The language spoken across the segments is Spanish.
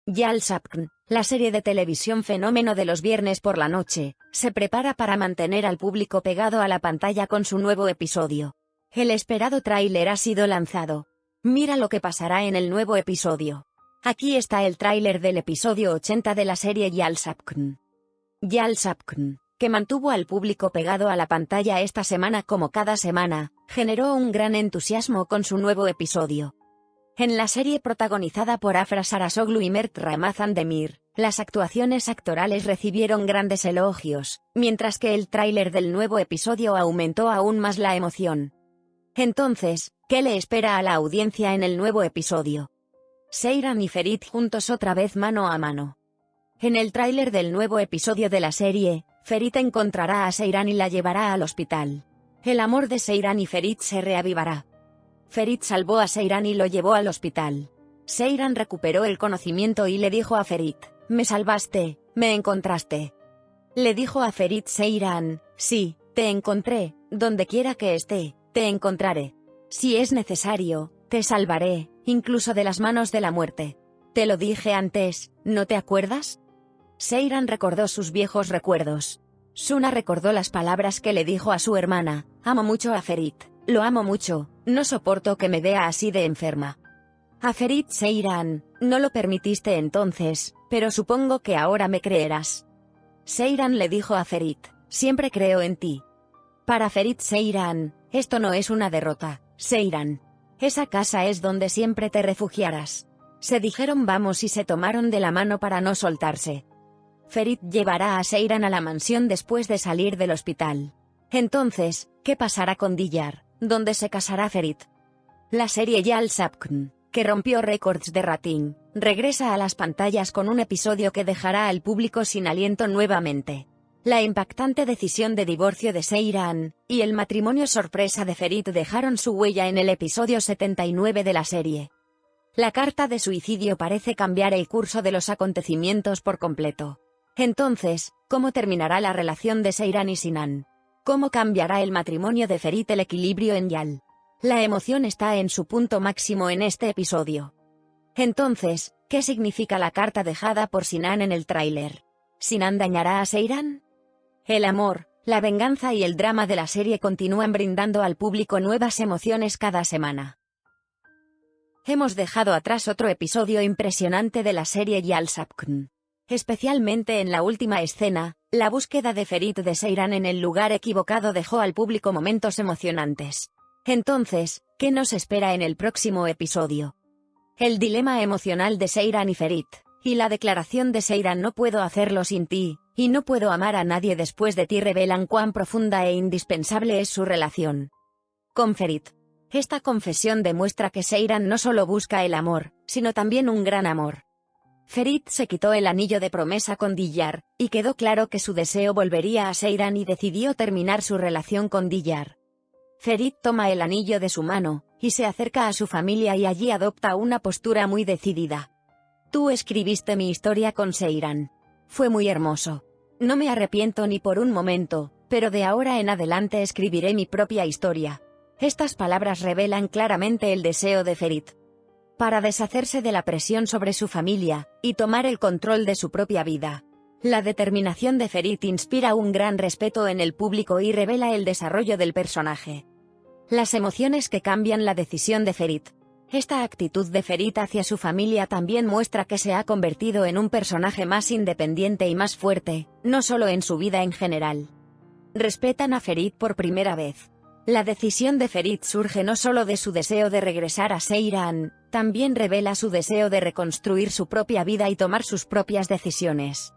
Yal Sapkn, la serie de televisión fenómeno de los viernes por la noche, se prepara para mantener al público pegado a la pantalla con su nuevo episodio. El esperado tráiler ha sido lanzado. Mira lo que pasará en el nuevo episodio. Aquí está el tráiler del episodio 80 de la serie Yal Sapkn. Yal Sapkn, que mantuvo al público pegado a la pantalla esta semana como cada semana, generó un gran entusiasmo con su nuevo episodio. En la serie protagonizada por Afra Sarasoglu y Mert Ramazan Demir, las actuaciones actorales recibieron grandes elogios, mientras que el tráiler del nuevo episodio aumentó aún más la emoción. Entonces, ¿qué le espera a la audiencia en el nuevo episodio? Seyran y Ferit juntos otra vez mano a mano. En el tráiler del nuevo episodio de la serie, Ferit encontrará a Seyran y la llevará al hospital. El amor de Seyran y Ferit se reavivará. Ferit salvó a Seyran y lo llevó al hospital. Seyran recuperó el conocimiento y le dijo a Ferit: «Me salvaste, me encontraste». Le dijo a Ferit Seyran: «Sí, te encontré, donde quiera que esté, te encontraré. Si es necesario, te salvaré, incluso de las manos de la muerte. Te lo dije antes, ¿no te acuerdas?». Seyran recordó sus viejos recuerdos. Suna recordó las palabras que le dijo a su hermana: «Amo mucho a Ferit, lo amo mucho, no soporto que me vea así de enferma». A Ferit Seyran: «No lo permitiste entonces, pero supongo que ahora me creerás». Seyran le dijo a Ferit: «Siempre creo en ti». Para Ferit Seyran: «Esto no es una derrota, Seyran. Esa casa es donde siempre te refugiarás». Se dijeron vamos y se tomaron de la mano para no soltarse. Ferit llevará a Seyran a la mansión después de salir del hospital. Entonces, ¿qué pasará con Diyar, donde se casará Ferit? La serie Yal Sapkn, que rompió récords de rating, regresa a las pantallas con un episodio que dejará al público sin aliento nuevamente. La impactante decisión de divorcio de Seyran, y el matrimonio sorpresa de Ferit dejaron su huella en el episodio 79 de la serie. La carta de suicidio parece cambiar el curso de los acontecimientos por completo. Entonces, ¿cómo terminará la relación de Seyran y Sinan? ¿Cómo cambiará el matrimonio de Ferit el equilibrio en Yal? La emoción está en su punto máximo en este episodio. Entonces, ¿qué significa la carta dejada por Sinan en el tráiler? ¿Sinan dañará a Seyran? El amor, la venganza y el drama de la serie continúan brindando al público nuevas emociones cada semana. Hemos dejado atrás otro episodio impresionante de la serie Yal Sapkn. Especialmente en la última escena, la búsqueda de Ferit de Seyran en el lugar equivocado dejó al público momentos emocionantes. Entonces, ¿qué nos espera en el próximo episodio? El dilema emocional de Seyran y Ferit, y la declaración de Seyran: «No puedo hacerlo sin ti, y no puedo amar a nadie después de ti», revelan cuán profunda e indispensable es su relación con Ferit. Esta confesión demuestra que Seyran no solo busca el amor, sino también un gran amor. Ferit se quitó el anillo de promesa con Diyar, y quedó claro que su deseo volvería a Seyran y decidió terminar su relación con Diyar. Ferit toma el anillo de su mano, y se acerca a su familia y allí adopta una postura muy decidida. «Tú escribiste mi historia con Seyran. Fue muy hermoso. No me arrepiento ni por un momento, pero de ahora en adelante escribiré mi propia historia». Estas palabras revelan claramente el deseo de Ferit para deshacerse de la presión sobre su familia, y tomar el control de su propia vida. La determinación de Ferit inspira un gran respeto en el público y revela el desarrollo del personaje. Las emociones que cambian la decisión de Ferit. Esta actitud de Ferit hacia su familia también muestra que se ha convertido en un personaje más independiente y más fuerte, no solo en su vida en general. Respetan a Ferit por primera vez. La decisión de Ferit surge no solo de su deseo de regresar a Seyran, también revela su deseo de reconstruir su propia vida y tomar sus propias decisiones.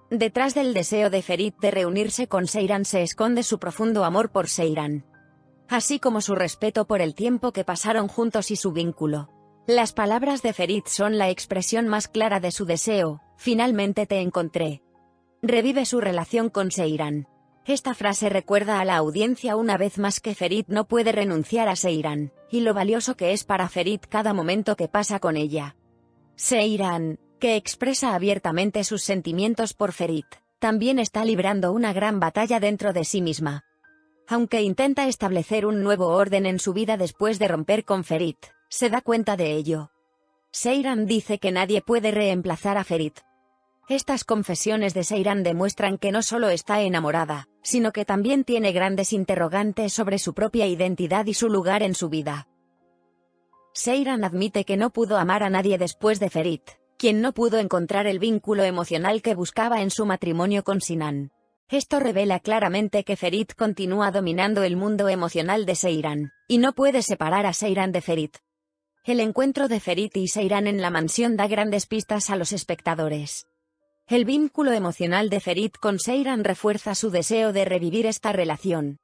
Detrás del deseo de Ferit de reunirse con Seyran se esconde su profundo amor por Seyran, así como su respeto por el tiempo que pasaron juntos y su vínculo. Las palabras de Ferit son la expresión más clara de su deseo: «Finalmente te encontré». Revive su relación con Seyran. Esta frase recuerda a la audiencia una vez más que Ferit no puede renunciar a Seyran, y lo valioso que es para Ferit cada momento que pasa con ella. Seyran, que expresa abiertamente sus sentimientos por Ferit, también está librando una gran batalla dentro de sí misma. Aunque intenta establecer un nuevo orden en su vida después de romper con Ferit, se da cuenta de ello. Seyran dice que nadie puede reemplazar a Ferit. Estas confesiones de Seyran demuestran que no solo está enamorada, sino que también tiene grandes interrogantes sobre su propia identidad y su lugar en su vida. Seyran admite que no pudo amar a nadie después de Ferit, quien no pudo encontrar el vínculo emocional que buscaba en su matrimonio con Sinan. Esto revela claramente que Ferit continúa dominando el mundo emocional de Seyran, y no puede separar a Seyran de Ferit. El encuentro de Ferit y Seyran en la mansión da grandes pistas a los espectadores. El vínculo emocional de Ferit con Seyran refuerza su deseo de revivir esta relación.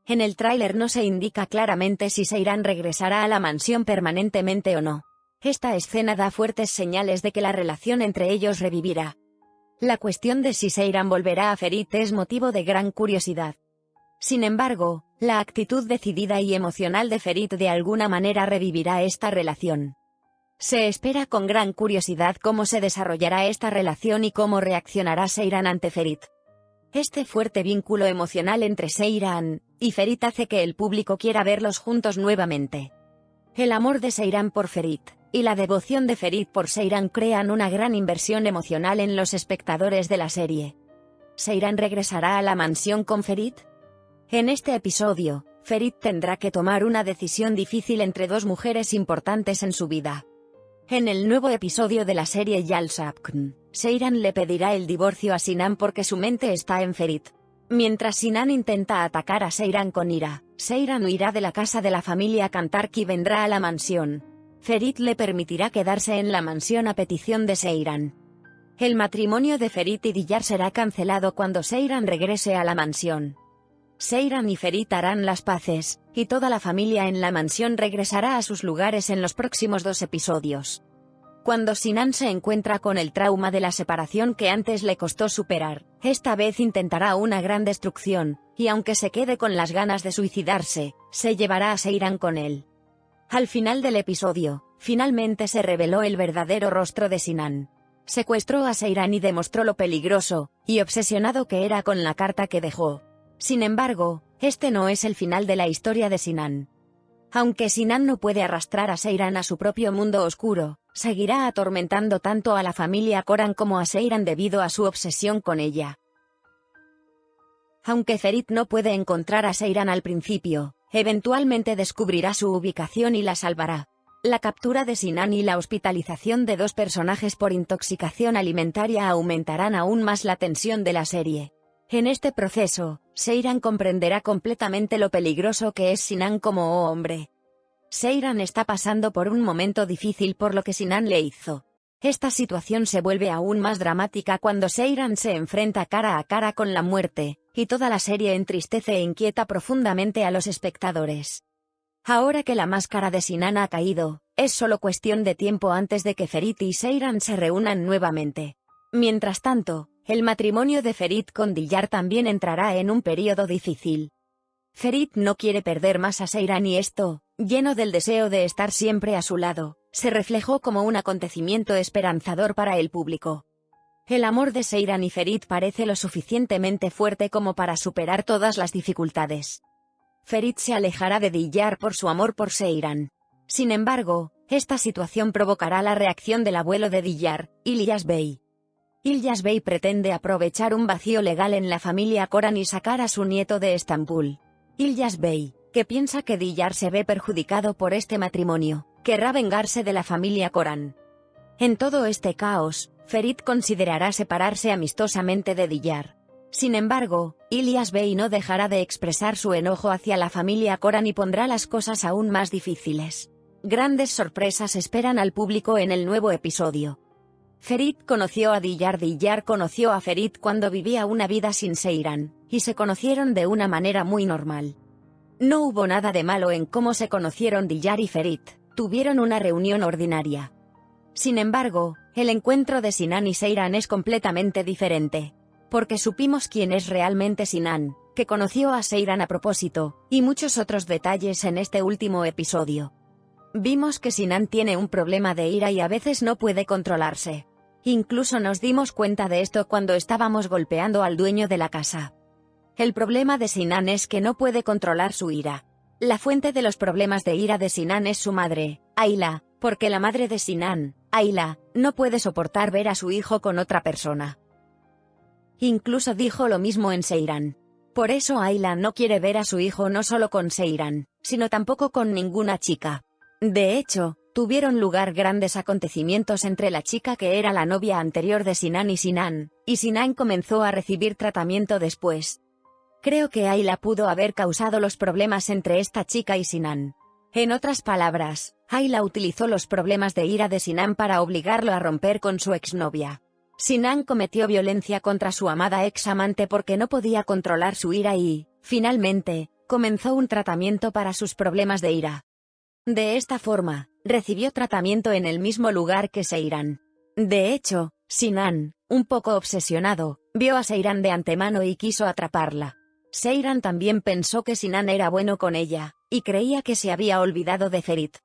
En el tráiler no se indica claramente si Seyran regresará a la mansión permanentemente o no. Esta escena da fuertes señales de que la relación entre ellos revivirá. La cuestión de si Seyran volverá a Ferit es motivo de gran curiosidad. Sin embargo, la actitud decidida y emocional de Ferit de alguna manera revivirá esta relación. Se espera con gran curiosidad cómo se desarrollará esta relación y cómo reaccionará Seyran ante Ferit. Este fuerte vínculo emocional entre Seyran y Ferit hace que el público quiera verlos juntos nuevamente. El amor de Seyran por Ferit y la devoción de Ferit por Seyran crean una gran inversión emocional en los espectadores de la serie. ¿Seyran regresará a la mansión con Ferit? En este episodio, Ferit tendrá que tomar una decisión difícil entre dos mujeres importantes en su vida. En el nuevo episodio de la serie Yalsapkn, Seyran le pedirá el divorcio a Sinan porque su mente está en Ferit. Mientras Sinan intenta atacar a Seyran con ira, Seyran huirá de la casa de la familia Kantark y vendrá a la mansión. Ferit le permitirá quedarse en la mansión a petición de Seyran. El matrimonio de Ferit y Diyar será cancelado cuando Seyran regrese a la mansión. Seyran y Ferit harán las paces, y toda la familia en la mansión regresará a sus lugares en los próximos 2 episodios. Cuando Sinan se encuentra con el trauma de la separación que antes le costó superar, esta vez intentará una gran destrucción, y aunque se quede con las ganas de suicidarse, se llevará a Seyran con él. Al final del episodio, finalmente se reveló el verdadero rostro de Sinan. Secuestró a Seyran y demostró lo peligroso y obsesionado que era con la carta que dejó. Sin embargo, este no es el final de la historia de Sinan. Aunque Sinan no puede arrastrar a Seyran a su propio mundo oscuro, seguirá atormentando tanto a la familia Koran como a Seyran debido a su obsesión con ella. Aunque Ferit no puede encontrar a Seyran al principio, eventualmente descubrirá su ubicación y la salvará. La captura de Sinan y la hospitalización de 2 personajes por intoxicación alimentaria aumentarán aún más la tensión de la serie. En este proceso, Seyran comprenderá completamente lo peligroso que es Sinan como hombre. Seyran está pasando por un momento difícil por lo que Sinan le hizo. Esta situación se vuelve aún más dramática cuando Seyran se enfrenta cara a cara con la muerte, y toda la serie entristece e inquieta profundamente a los espectadores. Ahora que la máscara de Sinan ha caído, es solo cuestión de tiempo antes de que Ferit y Seyran se reúnan nuevamente. Mientras tanto, el matrimonio de Ferit con Diyar también entrará en un periodo difícil. Ferit no quiere perder más a Seyran y esto, lleno del deseo de estar siempre a su lado, se reflejó como un acontecimiento esperanzador para el público. El amor de Seyran y Ferit parece lo suficientemente fuerte como para superar todas las dificultades. Ferit se alejará de Diyar por su amor por Seyran. Sin embargo, esta situación provocará la reacción del abuelo de Diyar, İlyas Bey. İlyas Bey pretende aprovechar un vacío legal en la familia Koran y sacar a su nieto de Estambul. İlyas Bey, que piensa que Diyar se ve perjudicado por este matrimonio, querrá vengarse de la familia Koran. En todo este caos, Ferit considerará separarse amistosamente de Diyar. Sin embargo, İlyas Bey no dejará de expresar su enojo hacia la familia Koran y pondrá las cosas aún más difíciles. Grandes sorpresas esperan al público en el nuevo episodio. Ferit conoció a Diyar, Diyar conoció a Ferit cuando vivía una vida sin Seyran, y se conocieron de una manera muy normal. No hubo nada de malo en cómo se conocieron Diyar y Ferit, tuvieron una reunión ordinaria. Sin embargo, el encuentro de Sinan y Seyran es completamente diferente. Porque supimos quién es realmente Sinan, que conoció a Seyran a propósito, y muchos otros detalles en este último episodio. Vimos que Sinan tiene un problema de ira y a veces no puede controlarse. Incluso nos dimos cuenta de esto cuando estábamos golpeando al dueño de la casa. El problema de Sinan es que no puede controlar su ira. La fuente de los problemas de ira de Sinan es su madre, Ayla, porque la madre de Sinan, Ayla, no puede soportar ver a su hijo con otra persona. Incluso dijo lo mismo en Seiran. Por eso Ayla no quiere ver a su hijo no solo con Seiran, sino tampoco con ninguna chica. De hecho, tuvieron lugar grandes acontecimientos entre la chica que era la novia anterior de Sinan y Sinan comenzó a recibir tratamiento después. Creo que Ayla pudo haber causado los problemas entre esta chica y Sinan. En otras palabras, Ayla utilizó los problemas de ira de Sinan para obligarlo a romper con su exnovia. Sinan cometió violencia contra su amada ex amante porque no podía controlar su ira y, finalmente, comenzó un tratamiento para sus problemas de ira. De esta forma, recibió tratamiento en el mismo lugar que Seiran. De hecho, Sinan, un poco obsesionado, vio a Seiran de antemano y quiso atraparla. Seiran también pensó que Sinan era bueno con ella, y creía que se había olvidado de Ferit.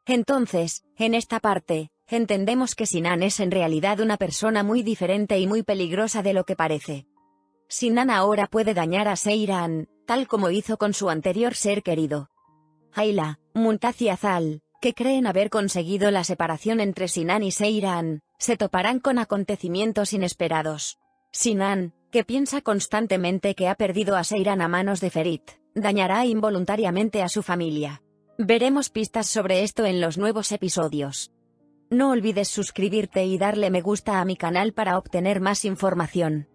Entonces, en esta parte, entendemos que Sinan es en realidad una persona muy diferente y muy peligrosa de lo que parece. Sinan ahora puede dañar a Seiran, tal como hizo con su anterior ser querido. Ayla, Mumtaz y Azal, que creen haber conseguido la separación entre Sinan y Seiran, se toparán con acontecimientos inesperados. Sinan, que piensa constantemente que ha perdido a Seiran a manos de Ferit, dañará involuntariamente a su familia. Veremos pistas sobre esto en los nuevos episodios. No olvides suscribirte y darle me gusta a mi canal para obtener más información.